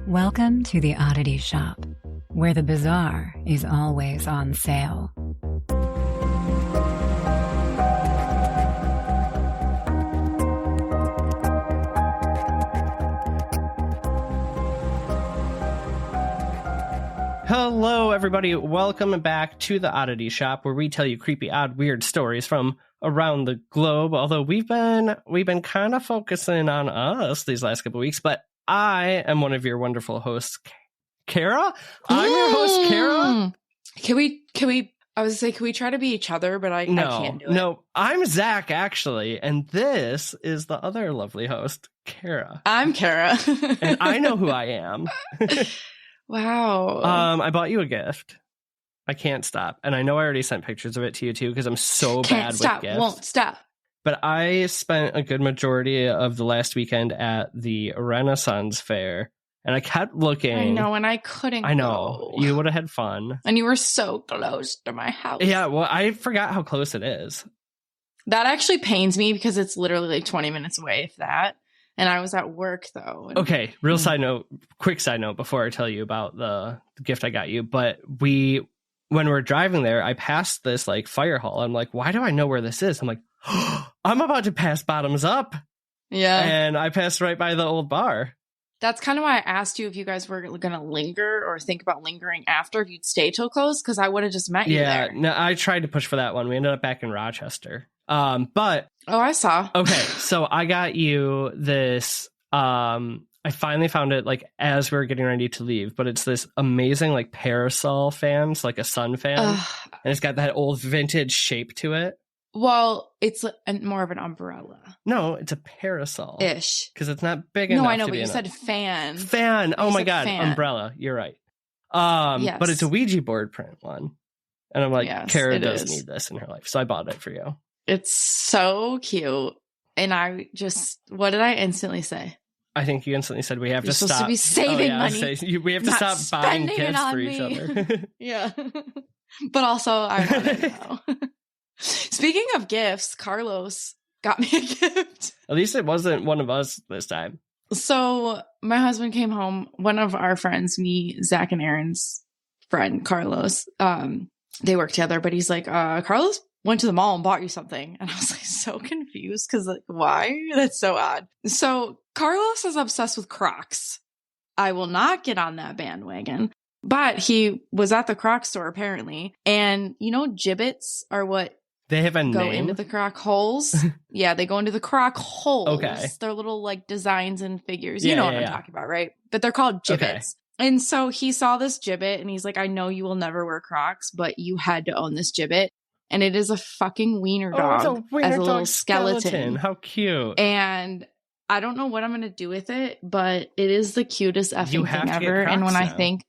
Welcome to the Oddity Shop, where the bizarre is always on sale. Hello, everybody. Welcome back to the Oddity Shop, where we tell you creepy, odd, weird stories from around the globe. Although we've been kind of focusing on us these last couple of weeks, but I am one of your wonderful hosts, Kara. I'm your host, Kara. Can we? I was gonna say, can we try to be each other? But I can't do it. No, I'm Zach, actually, and this is the other lovely host, Kara. I'm Kara, and I know who I am. Wow. I bought you a gift. I can't stop. And I know I already sent pictures of it to you too, because I'm so bad with gifts. Won't stop. But I spent a good majority of the last weekend at the Renaissance Fair, and I kept looking. I know, and I couldn't go. You would have had fun. And you were so close to my house. Yeah, well, I forgot how close it is. That actually pains me because it's literally like 20 minutes away, if that. And I was at work, though. Okay, quick side note before I tell you about the gift I got you. But when we're driving there, I passed this like fire hall. I'm like, why do I know where this is? I'm like, oh, I'm about to pass Bottoms Up. Yeah. And I passed right by the old bar. That's kind of why I asked you if you guys were going to linger or think about lingering after, if you'd stay till close, because I would have just met you there. Yeah, no, I tried to push for that one. We ended up back in Rochester. But oh, I saw. Okay, so I got you this. I finally found it like as we were getting ready to leave, but it's this amazing like parasol fan. It's like a sun fan, and it's got that old vintage shape to it. Well, it's more of an umbrella. No, it's a parasol ish because it's not big enough. No, I know, but you said fan. Fan. Oh my god, fan. Umbrella. You're right. Yes. But it's a Ouija board print one, and I'm like, yes, Kara does need this in her life, so I bought it for you. It's so cute. And what did I instantly say? I think you instantly said we have You're to stop. Supposed to be saving money. We have to stop buying gifts for each other. Yeah. But also, I want it now. Speaking of gifts, Carlos got me a gift. At least it wasn't one of us this time. So my husband came home. One of our friends, me, Zach, and Aaron's friend, Carlos, they work together. But he's like, Carlos went to the mall and bought you something. And I was like so confused because like, why? That's so odd. So Carlos is obsessed with Crocs. I will not get on that bandwagon. But he was at the Croc store apparently. And you know, gibbets are what they have go into the Croc holes. Yeah, they go into the Croc holes. Okay. They're little like designs and figures. You know what I'm talking about, right? But they're called gibbets. Okay. And so he saw this gibbet and he's like, I know you will never wear Crocs, but you had to own this gibbet. And it is a fucking wiener dog as a little skeleton. How cute. And I don't know what I'm going to do with it, but it is the cutest effing thing ever. And when I think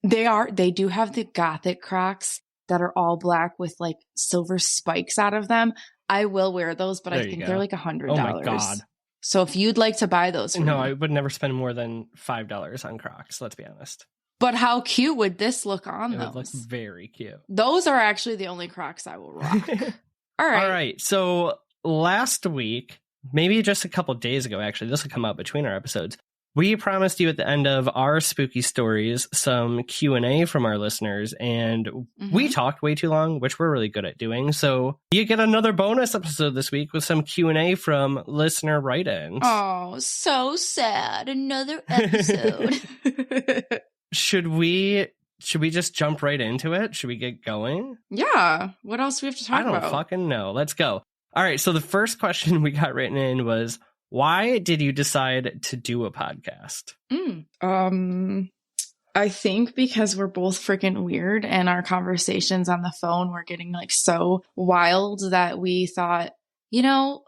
they do have the gothic Crocs that are all black with like silver spikes out of them. I will wear those, but I think they're like $100. Oh my God. So if you'd like to buy those for me. I would never spend more than $5 on Crocs. Let's be honest. But how cute would this look on those? It would look very cute. Those are actually the only Crocs I will rock. All right. So last week, maybe just a couple days ago, actually, this will come out between our episodes. We promised you at the end of our spooky stories some Q&A from our listeners, and we talked way too long, which we're really good at doing. So you get another bonus episode this week with some Q&A from listener write-ins. Oh, so sad. Another episode. Should we just jump right into it? Should we get going? Yeah. What else do we have to talk about? I don't fucking know. Let's go. All right. So the first question we got written in was, why did you decide to do a podcast? I think because we're both freaking weird and our conversations on the phone were getting like so wild that we thought, you know,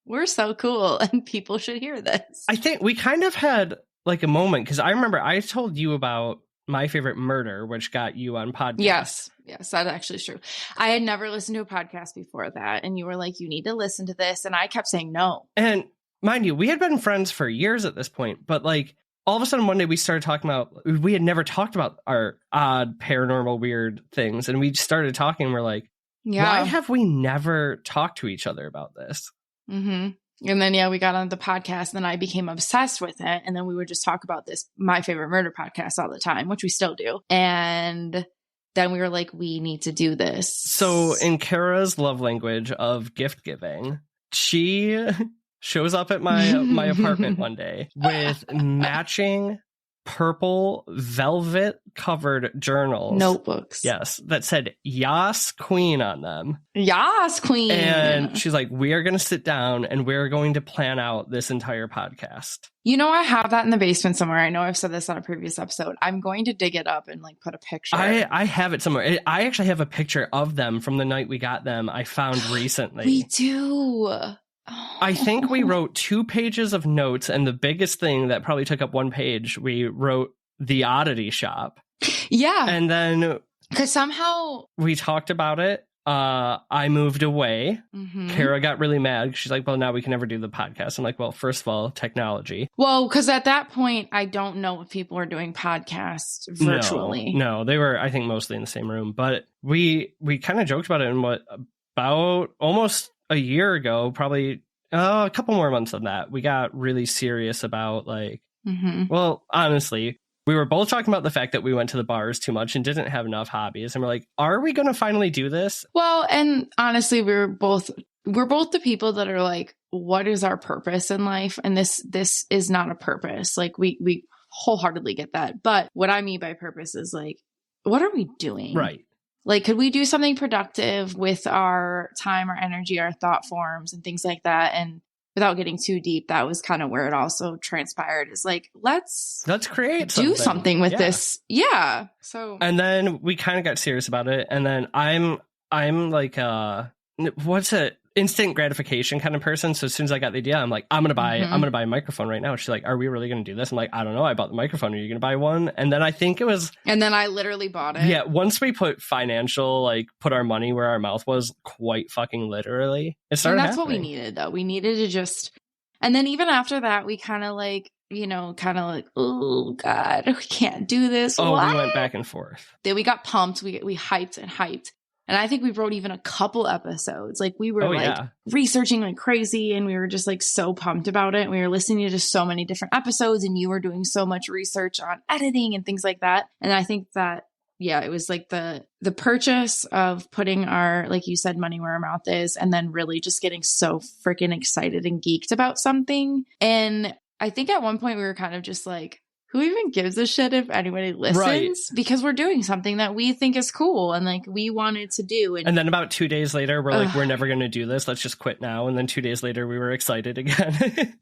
we're so cool and people should hear this. I think we kind of had like a moment because I remember I told you about My Favorite Murder, which got you on podcast. Yes, that actually is true. I had never listened to a podcast before that. And you were like, you need to listen to this. And I kept saying no. And mind you, we had been friends for years at this point. But like all of a sudden one day we started talking about, we had never talked about our odd paranormal weird things. And we started talking and we're like, why have we never talked to each other about this? Mm-hmm. And then, we got on the podcast and then I became obsessed with it. And then we would just talk about this, My Favorite Murder podcast all the time, which we still do. And then we were like, we need to do this. So in Kara's love language of gift giving, she shows up at my apartment one day with matching purple velvet covered journals, notebooks, yes, that said Yas Queen on them. Yas Queen. And she's like, we are going to sit down and we're going to plan out this entire podcast. I have that in the basement somewhere. I know I've said this on a previous episode. I'm going to dig it up and like put a picture. I have it somewhere. I actually have a picture of them from the night we got them. I found recently. We do. I think we wrote 2 pages of notes, and the biggest thing that probably took up 1 page, we wrote the Oddity Shop. Yeah. And then because somehow we talked about it. I moved away. Mm-hmm. Kara got really mad. She's like, well, now we can never do the podcast. I'm like, well, first of all, technology. Well, because at that point, I don't know if people are doing podcasts virtually. No, they were, I think, mostly in the same room. But we kind of joked about it in about almost a year ago, probably a couple more months than that. We got really serious about well, honestly, we were both talking about the fact that we went to the bars too much and didn't have enough hobbies. And we're like, are we going to finally do this? Well, and honestly, we're both the people that are like, what is our purpose in life? And this is not a purpose. Like we wholeheartedly get that. But what I mean by purpose is like, what are we doing? Right. Like, could we do something productive with our time, our energy, our thought forms and things like that? And without getting too deep, that was kind of where it also transpired, is like, let's create do something with this. Yeah. So, and then we kind of got serious about it. And then I'm like, what's it? Instant gratification kind of person. So as soon as I got the idea, I'm like, I'm going to buy a microphone right now. She's like, are we really going to do this? I'm like, I don't know. I bought the microphone. Are you going to buy one? And then I think it was, and then I literally bought it. Yeah. Once we put our money where our mouth was, quite fucking literally, it started. And that's happening. what we needed though. We needed to just, and then even after that, we kind of like, oh God, we can't do this. Oh, What? We went back and forth. Then we got pumped. We hyped and hyped. And I think we wrote even a couple episodes. Like we were researching like crazy, and we were just like so pumped about it. We were listening to just so many different episodes, and you were doing so much research on editing and things like that. And I think that, it was like the purchase of putting our, like you said, money where our mouth is, and then really just getting so freaking excited and geeked about something. And I think at one point we were kind of just like, who even gives a shit if anybody listens? Right. Because we're doing something that we think is cool and like we wanted to do. And then about 2 days later, we're like, we're never going to do this. Let's just quit now. And then 2 days later, we were excited again.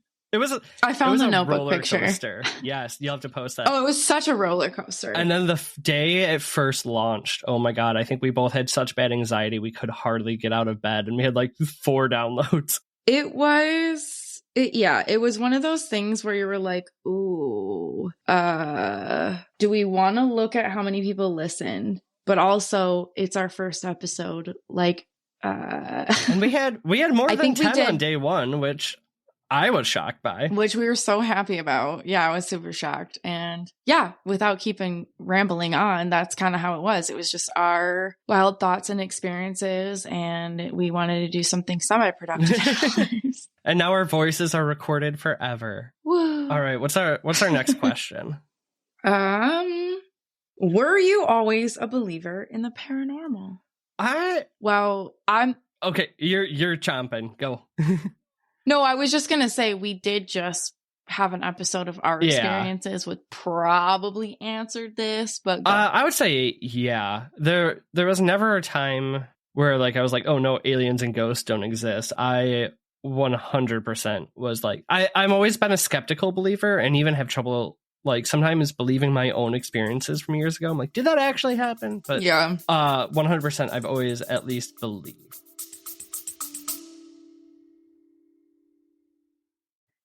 I found the notebook picture. Coaster. Yes, you'll have to post that. Oh, it was such a roller coaster. And then the day it first launched, oh my God, I think we both had such bad anxiety we could hardly get out of bed. And we had like 4 downloads. It was one of those things where you were like, ooh, do we want to look at how many people listened? But also, it's our first episode. Like, and we had more than 10 on day 1, which I was shocked by. Which we were so happy about. Yeah, I was super shocked. And without keeping rambling on, that's kind of how it was. It was just our wild thoughts and experiences, and we wanted to do something semi-productive. And now our voices are recorded forever. Woo. All right, what's our next question? Were you always a believer in the paranormal? I'm okay. You're chomping. Go. No, I was just gonna say we did just have an episode of our experiences would probably answered this, but I would say there was never a time where like I was like, oh no, aliens and ghosts don't exist. I 100% was like, I've always been a skeptical believer and even have trouble like sometimes believing my own experiences from years ago. I'm like, did that actually happen? But 100% I've always at least believed.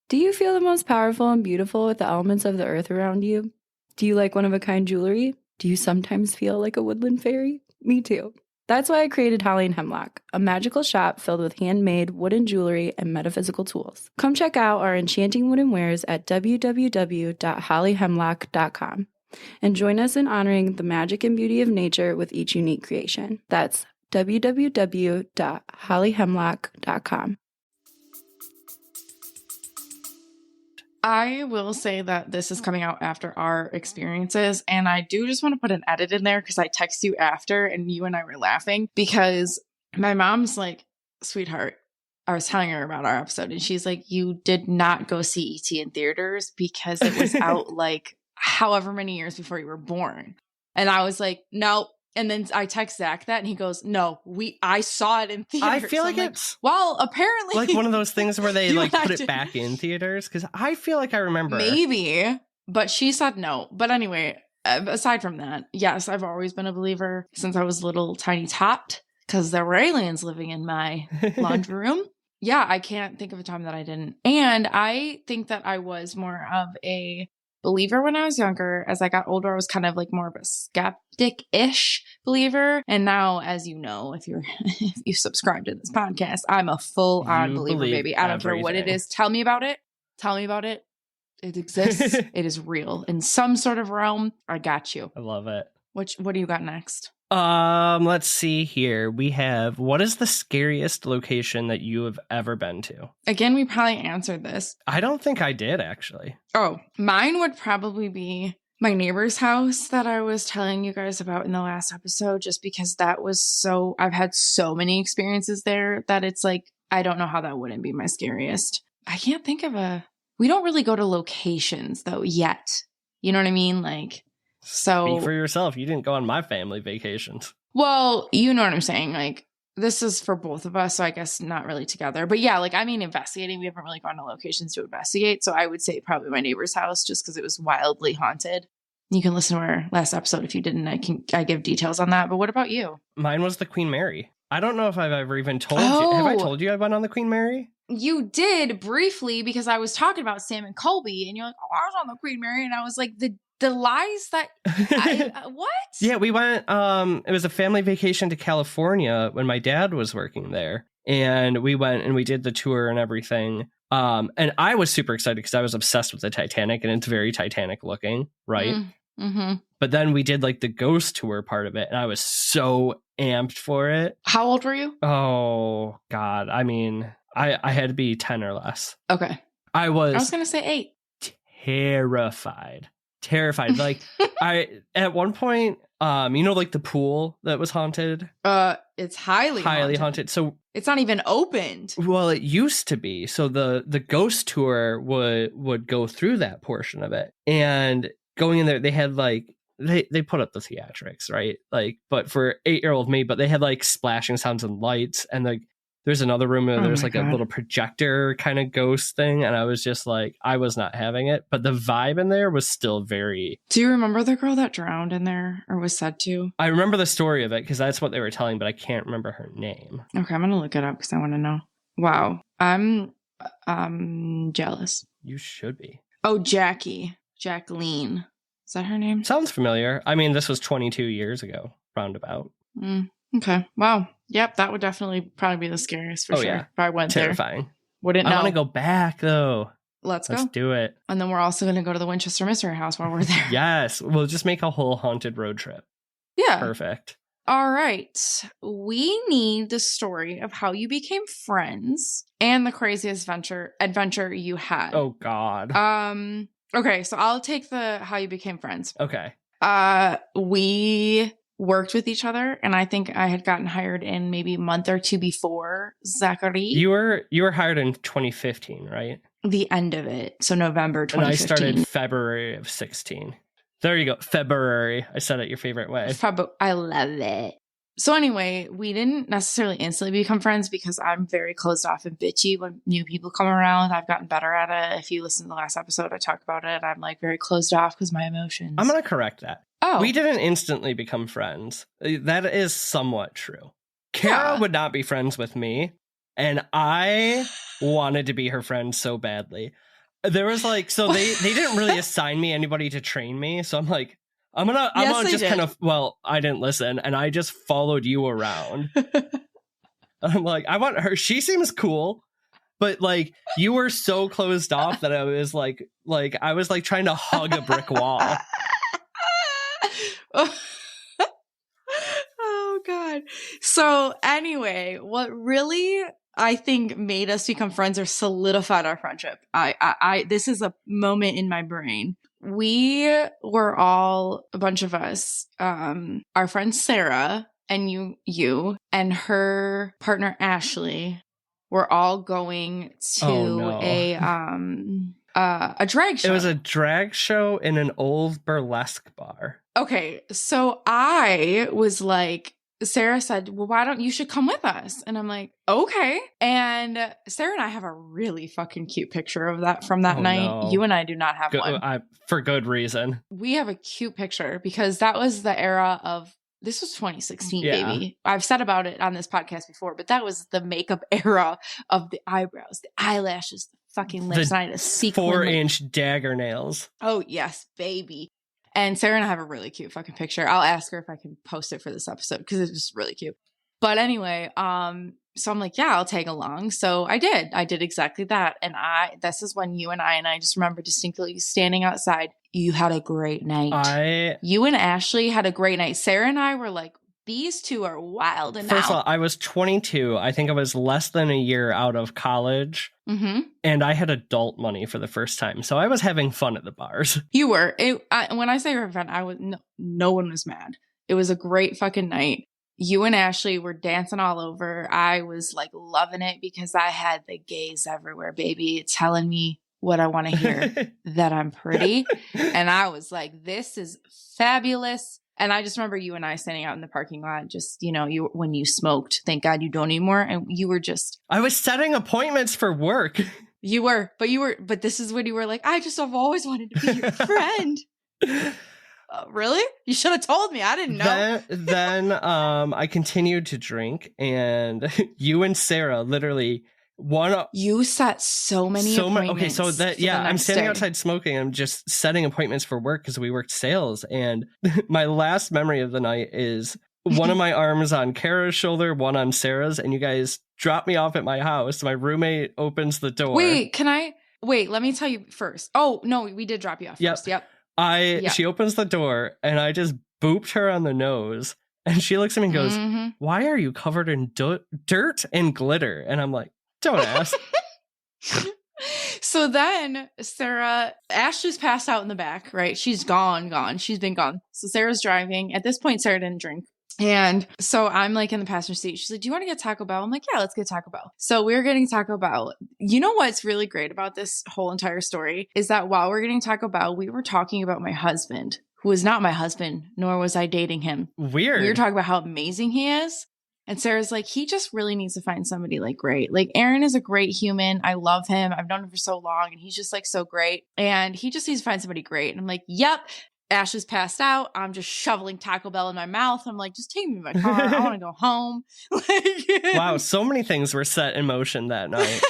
Do you feel the most powerful and beautiful with the elements of the earth around you? Do you like one-of-a-kind jewelry? Do you sometimes feel like a woodland fairy? Me too. That's why I created Holly and Hemlock, a magical shop filled with handmade wooden jewelry and metaphysical tools. Come check out our enchanting wooden wares at www.hollyhemlock.com and join us in honoring the magic and beauty of nature with each unique creation. That's www.hollyhemlock.com. I will say that this is coming out after our experiences, and I do just want to put an edit in there because I text you after and you and I were laughing because my mom's like, sweetheart, I was telling her about our episode and she's like, you did not go see E.T. in theaters because it was out like however many years before you were born. And I was like, no. And then I text Zach that and he goes, no, I saw it in theaters. I feel so like it's well, apparently like one of those things where they like put it did. back in theaters because I feel like I remember. Maybe, but she said no. But anyway, aside from that, yes, I've always been a believer since I was little tiny topped because there were aliens living in my laundry room. Yeah, I can't think of a time that I didn't. And I think that I was more of a believer when I was younger. As I got older, I was kind of like more of a skeptic-ish believer. And now, as you know, if you subscribe to this podcast, I'm a full-on believer, baby. I don't care what it is. Tell me about it. Tell me about it. It exists. It is real. In some sort of realm, I got you. I love it. What do you got next? Let's see here. We have, what is the scariest location that you have ever been to? Again, we probably answered this. I don't think I did, actually. Oh, mine would probably be my neighbor's house that I was telling you guys about in the last episode, just because that was I've had so many experiences there that it's like, I don't know how that wouldn't be my scariest. I can't think of we don't really go to locations though yet. You know what I mean? Like, so. Speak for yourself. You didn't go on my family vacations. Well, you know what I'm saying? Like, this is for both of us, so I guess not really together. But yeah, like, I mean, investigating, we haven't really gone to locations to investigate. So I would say probably my neighbor's house, just because it was wildly haunted. You can listen to our last episode if you didn't. I give details on that. But what about you? Mine was the Queen Mary. I don't know if I've ever even told you. Have I told you I went on the Queen Mary? You did briefly because I was talking about Sam and Colby, and you're like, "Oh, I was on the Queen Mary," and I was like, "The lies that what?" Yeah, we went. It was a family vacation to California when my dad was working there, and we went and we did the tour and everything. And I was super excited because I was obsessed with the Titanic, and it's very Titanic looking, right? Mm-hmm. But then we did like the ghost tour part of it, and I was so amped for it. How old were you? Oh God, I mean, I had to be 10 or less. Okay, I was gonna say 8. Terrified. Like at one point, like the pool that was haunted. It's highly haunted. So it's not even opened. Well, it used to be. So the ghost tour would go through that portion of it, and going in there, they had like they put up the theatrics, right? Like, but for 8-year-old me, but they had like splashing sounds and lights, and like there's another room where there's like a little projector kind of ghost thing, and I was just like, I was not having it, but the vibe in there was still very. Do you remember the girl that drowned in there or was said to? I remember the story of it because that's what they were telling, but I can't remember her name. Okay, I'm gonna look it up because I want to know. Wow, I'm jealous. You should be. Oh, Jacqueline. Is that her name? Sounds familiar. I mean, this was 22 years ago, roundabout. Okay. Wow. Yep. That would definitely probably be the scariest for sure. Yeah. If I went Terrifying. there. Wouldn't know. I want to go back though. Let's go. Let's do it. And then we're also going to go to the Winchester Mystery House while we're there. Yes. We'll just make a whole haunted road trip. Yeah. Perfect. All right. We need the story of how you became friends and the craziest adventure you had. Oh God. Okay. So I'll take the how you became friends. Okay. We worked with each other, and I think I had gotten hired in maybe a month or two before Zachary. You were hired in 2015, right? The end of it. So November 2015. And I started February of 16. There you go. February. I said it your favorite way. I love it. So anyway, we didn't necessarily instantly become friends because I'm very closed off and bitchy when new people come around. I've gotten better at it. If you listen to the last episode, I talked about it. I'm like very closed off because my emotions. I'm going to correct that. Oh. We didn't instantly become friends. That is somewhat true. Kara would not be friends with me, and I wanted to be her friend so badly. There was like, so they didn't really assign me anybody to train me. So I'm like, I'm gonna just kind of, well, I didn't listen, and I just followed you around. I'm like, I want her. She seems cool, but like you were so closed off that I was like I was like trying to hug a brick wall. Oh God. So anyway, what really I think made us become friends or solidified our friendship. This is a moment in my brain. We were all, a bunch of us, our friend Sarah and you and her partner Ashley were all going to a drag show. It was a drag show in an old burlesque bar. Okay, so I was like, Sarah said, well, you should come with us? And I'm like, okay. And Sarah and I have a really fucking cute picture of that from that night. No. You and I do not have one. For good reason. We have a cute picture because that was the era of, this was 2016, baby. I've said about it on this podcast before, but that was the makeup era of the eyebrows, the eyelashes, the fucking lips. The I had a sequin 4-inch dagger nails. Oh, yes, baby. And Sarah and I have a really cute fucking picture. I'll ask her if I can post it for this episode because it's just really cute. But anyway, so I'm like, yeah, I'll tag along. So I did. I did exactly that. And this is when you and I just remember distinctly standing outside. You had a great night. You and Ashley had a great night. Sarah and I were like, these two are wild. And first of all, I was 22. I think I was less than a year out of college. Mm-hmm. And I had adult money for the first time. So I was having fun at the bars. You were. When I say you were fun, no one was mad. It was a great fucking night. You and Ashley were dancing all over. I was like loving it because I had the gays everywhere, baby, telling me what I want to hear, that I'm pretty. And I was like, this is fabulous. And I just remember you and I standing out in the parking lot, just, when you smoked, thank God you don't anymore. And you were just. I was setting appointments for work. You were, but this is when you were like, I've always wanted to be your friend. Really? You should have told me. I didn't know. Then I continued to drink, and you and Sarah literally you set so many appointments. Okay, so I'm standing outside smoking. I'm just setting appointments for work because we worked sales. And my last memory of the night is one of my arms on Kara's shoulder, one on Sarah's, and you guys dropped me off at my house. My roommate opens the door. Let me tell you first. Oh, no, we did drop you off first. Yep. She opens the door and I just booped her on the nose. And she looks at me and goes, why are you covered in dirt and glitter? And I'm like, don't ask. So then Ashley's passed out in the back, right? She's gone. She's been gone. So Sarah's driving. At this point, Sarah didn't drink. And so I'm like in the passenger seat. She's like, do you want to get Taco Bell? I'm like, yeah, let's get Taco Bell. So we're getting Taco Bell. You know what's really great about this whole entire story is that while we're getting Taco Bell, we were talking about my husband, who is not my husband, nor was I dating him. Weird. We were talking about how amazing he is. And Sarah's like, he just really needs to find somebody like great. Like Aaron is a great human. I love him. I've known him for so long and he's just like so great. And he just needs to find somebody great. And I'm like, yep. Ashley's passed out. I'm just shoveling Taco Bell in my mouth. I'm like, just take me to my car. I want to go home. Wow. So many things were set in motion that night.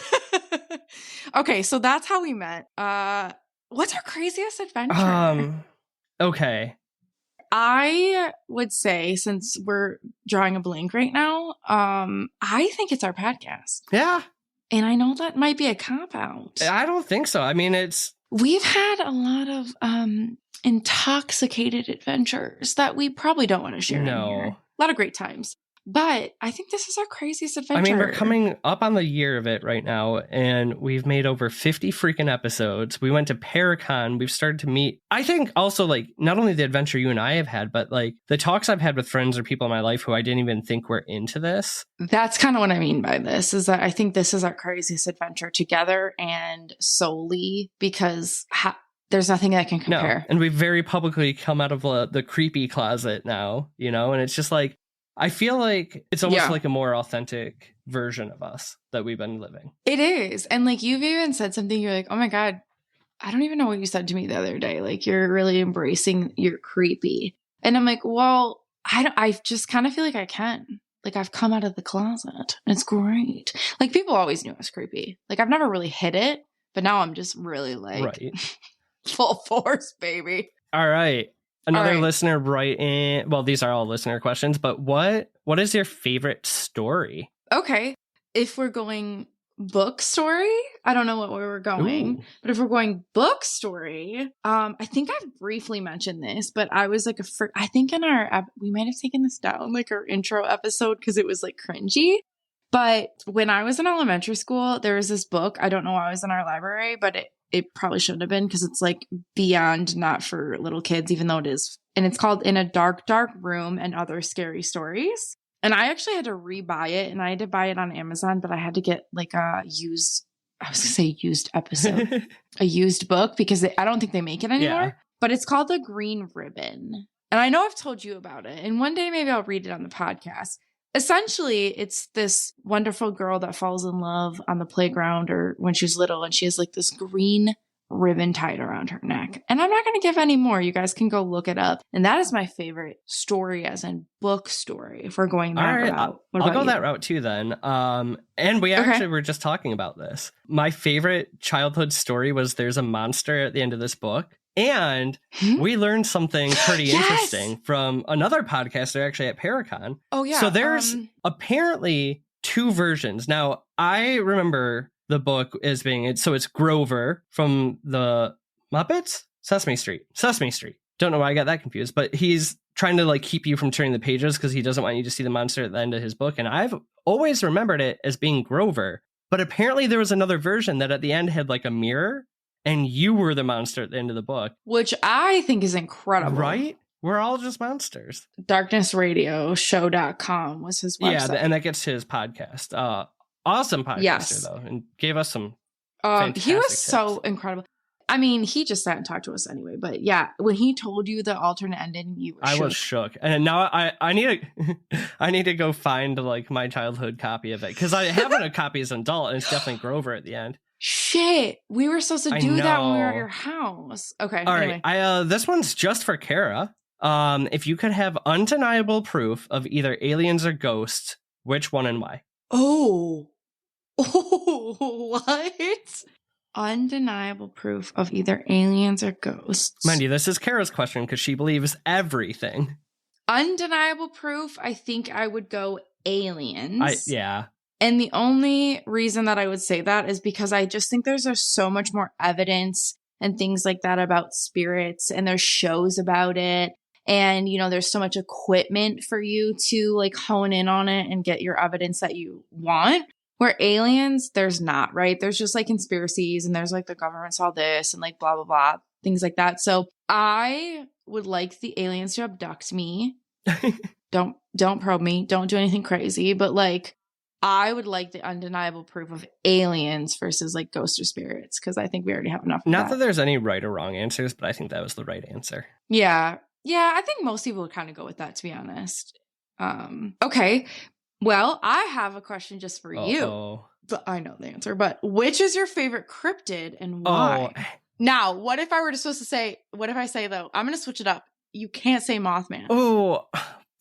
Okay. So that's how we met. What's our craziest adventure? Okay. I would say, since we're drawing a blank right now, I think it's our podcast. Yeah. And I know that might be a cop-out. I don't think so. I mean, we've had a lot of intoxicated adventures that we probably don't want to share in here. A lot of great times. But I think this is our craziest adventure. I mean, we're coming up on the year of it right now, and we've made over 50 freaking episodes. We went to Paracon. We've started to meet. I think also, like, not only the adventure you and I have had, but like the talks I've had with friends or people in my life who I didn't even think were into this. That's kind of what I mean by this, is that I think this is our craziest adventure together and solely because there's nothing that can compare. No. And we've very publicly come out of the creepy closet now, and it's just like, I feel like it's almost like a more authentic version of us that we've been living. It is. And like you've even said something, you're like, oh my God, I don't even know what you said to me the other day. Like you're really embracing your creepy. And I'm like, well, I just kind of feel like I can. Like I've come out of the closet. It's great. Like people always knew I was creepy. Like I've never really hid it, but now I'm just really like full force, baby. All right. Another listener write in. Well, these are all listener questions, but what is your favorite story? Okay. If we're going book story, I don't know what we were going. Ooh. But if we're going book story, I think I've briefly mentioned this, but I was like I think in our we might have taken this down, like our intro episode, because it was like cringy. But when I was in elementary school, there was this book. I don't know why it was in our library, but it probably shouldn't have been because it's like beyond not for little kids, even though it is. And it's called In a Dark, Dark Room and Other Scary Stories. And I actually had to rebuy it, and I had to buy it on Amazon, but I had to get like a used episode, a used book because I don't think they make it anymore. Yeah. But it's called The Green Ribbon. And I know I've told you about it. And one day maybe I'll read it on the podcast. Essentially, it's this wonderful girl that falls in love on the playground or when she's little, and she has like this green ribbon tied around her neck. And I'm not going to give any more. You guys can go look it up. And that is my favorite story, as in book story, if we're going that route. I'll go that route too then. And we actually were just talking about this. My favorite childhood story was there's a monster at the end of this book. And we learned something pretty interesting from another podcaster actually at Paracon. Oh, yeah. So there's apparently 2 versions. Now, I remember the book as being, it's Grover from the Muppets? Sesame Street. Don't know why I got that confused, but he's trying to like keep you from turning the pages because he doesn't want you to see the monster at the end of his book. And I've always remembered it as being Grover. But apparently there was another version that at the end had like a mirror. And you were the monster at the end of the book. Which I think is incredible. Right? We're all just monsters. Darknessradioshow.com was his website. Yeah, and that gets to his podcast. Awesome podcaster, though. And gave us some fantastic he was tips. so incredible. I mean, he just sat and talked to us anyway. But yeah, when he told you the alternate ending, you were shook. I was shook. And now I need to go find like my childhood copy of it. Because I have a copy as an adult, and it's definitely Grover at the end. Shit, we were supposed to do that when we were at your house. Okay. All anyway. right. This one's just for Kara. If you could have undeniable proof of either aliens or ghosts, which one and why? Oh, what? Undeniable proof of either aliens or ghosts. Mind you, this is Kara's question because she believes everything. Undeniable proof, I think I would go aliens. Yeah. And the only reason that I would say that is because I just think there's so much more evidence and things like that about spirits, and there's shows about it. And, you know, there's so much equipment for you to like hone in on it and get your evidence that you want. Where aliens, there's not, right? There's just like conspiracies and there's like the government saw this and like blah, blah, blah, things like that. So I would like the aliens to abduct me. Don't probe me. Don't do anything crazy. But like, I would like the undeniable proof of aliens versus like ghosts or spirits, because I think we already have enough of Not that there's any right or wrong answers, but I think that was the right answer. Yeah. Yeah, I think most people would kind of go with that, to be honest. Okay. Well, I have a question just for you. But I know the answer. But which is your favorite cryptid and why? Now, what if I were supposed to say, what if I say, though, I'm going to switch it up. You can't say Mothman. Oh,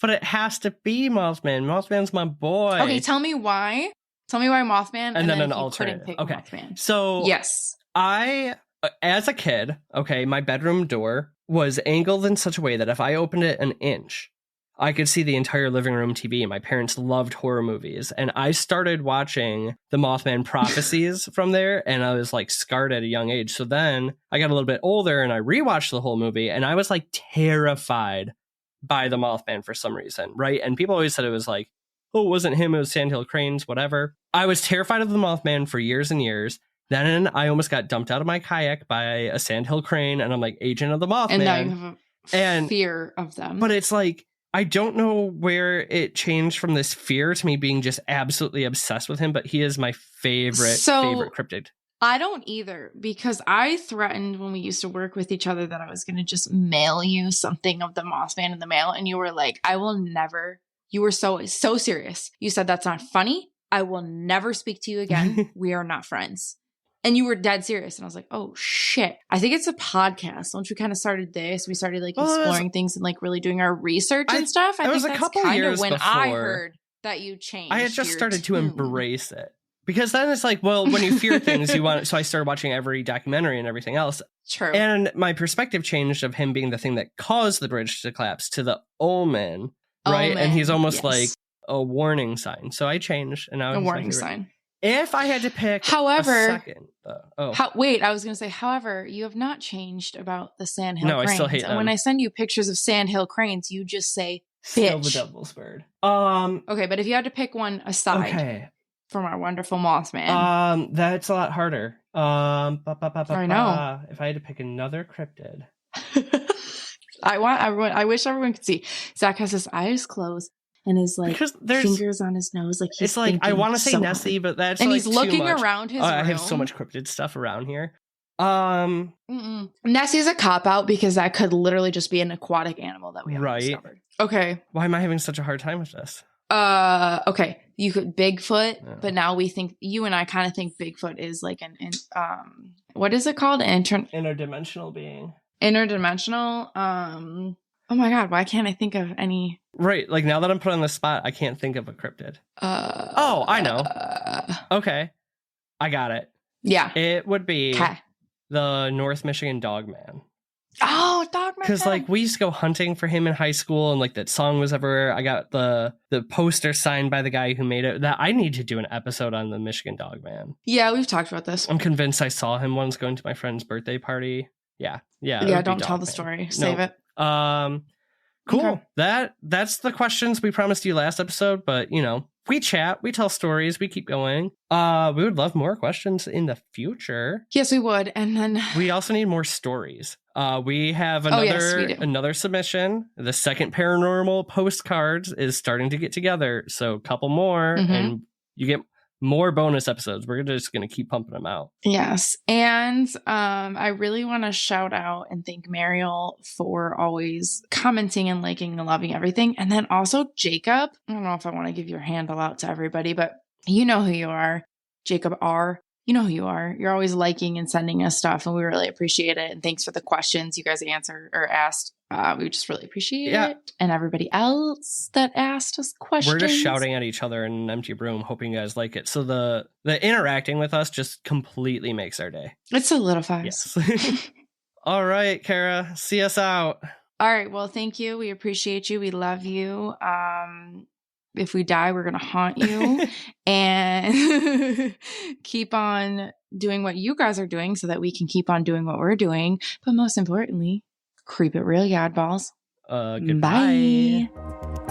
but it has to be Mothman. Mothman's my boy. Okay, tell me why. Tell me why Mothman. And then an alternative. Okay. Mothman. So, yes. I, as a kid, my bedroom door was angled in such a way that if I opened it an inch, I could see the entire living room TV. My parents loved horror movies. And I started watching the Mothman prophecies from there. And I was like scarred at a young age. So then I got a little bit older and I rewatched the whole movie. And I was like terrified by the Mothman for some reason. Right. And people always said it was like, oh, it wasn't him. It was Sandhill Cranes, whatever. I was terrified of the Mothman for years and years. Then I almost got dumped out of my kayak by a Sandhill Crane. And I'm like, agent of the Mothman. And now you have a fear of them. But it's like, I don't know where it changed from this fear to me being just absolutely obsessed with him, but he is my favorite cryptid. I don't either, because I threatened when we used to work with each other that I was going to just mail you something of the Mothman in the mail. And you were like, I will never. You were so serious. You said, that's not funny. I will never speak to you again. We are not friends. And you were dead serious. And I was like, oh, shit. I think it's a podcast. Once we kind of started this, we started like exploring things and like really doing our research and stuff. I think that's kind of when I heard that you changed. I had just started to embrace it. Because then it's like, well, when you fear things, you want. So I started watching every documentary and everything else. True. And my perspective changed of him being the thing that caused the bridge to collapse to the omen, right? And he's almost like a warning sign. So I changed, and now a warning sign. If I had to pick, however, a second, wait, I was going to say, however, you have not changed about the Sandhill Cranes. I still hate them. And when I send you pictures of Sandhill Cranes, you just say, bitch. Still the devil's bird. Okay, but if you had to pick one aside. Okay. from our wonderful moss man? That's a lot harder. I know. If I had to pick another cryptid. I wish everyone could see. Zach has his eyes closed and his like fingers on his nose. Like he's it's like I want to say Nessie, but that's and like he's looking around his room. I have so much cryptid stuff around here. Nessie's a cop out because that could literally just be an aquatic animal that we haven't discovered. Okay. Why am I having such a hard time with this? Okay. You could Bigfoot, but now we think you and I kind of think Bigfoot is like what is it called? Interdimensional being. Interdimensional. Oh my God, why can't I think of any? Right, like now that I'm put on the spot, I can't think of a cryptid. Oh, I know. Okay, I got it. Yeah, it would be the North Michigan Dogman. Oh, Dogman! Because like we used to go hunting for him in high school, and like that song was everywhere. I got the poster signed by the guy who made it. That I need to do an episode on the Michigan Dogman. Yeah, we've talked about this. I'm convinced I saw him once going to my friend's birthday party. Yeah. Don't tell the story. Save it. Cool. Okay. That's the questions we promised you last episode, but you know, we chat, we tell stories, we keep going. We would love more questions in the future. Yes, we would. And then we also need more stories. We have another submission. The second paranormal postcards is starting to get together, so a couple more, and you get more bonus episodes. We're just going to keep pumping them out. Yes. And I really want to shout out and thank Mariel for always commenting and liking and loving everything. And then also Jacob. I don't know if I want to give your handle out to everybody, but you know who you are. Jacob R. You know who you are. You're always liking and sending us stuff, and we really appreciate it. And thanks for the questions you guys asked. We just really appreciate it. And everybody else that asked us questions. We're just shouting at each other in an empty room, hoping you guys like it. So the interacting with us just completely makes our day. It solidifies. Yes. All right, Kara, see us out. All right. Well, thank you. We appreciate you. We love you. If we die, we're going to haunt you and keep on doing what you guys are doing so that we can keep on doing what we're doing. But most importantly, creep it real, Yadballs. Goodbye. Bye.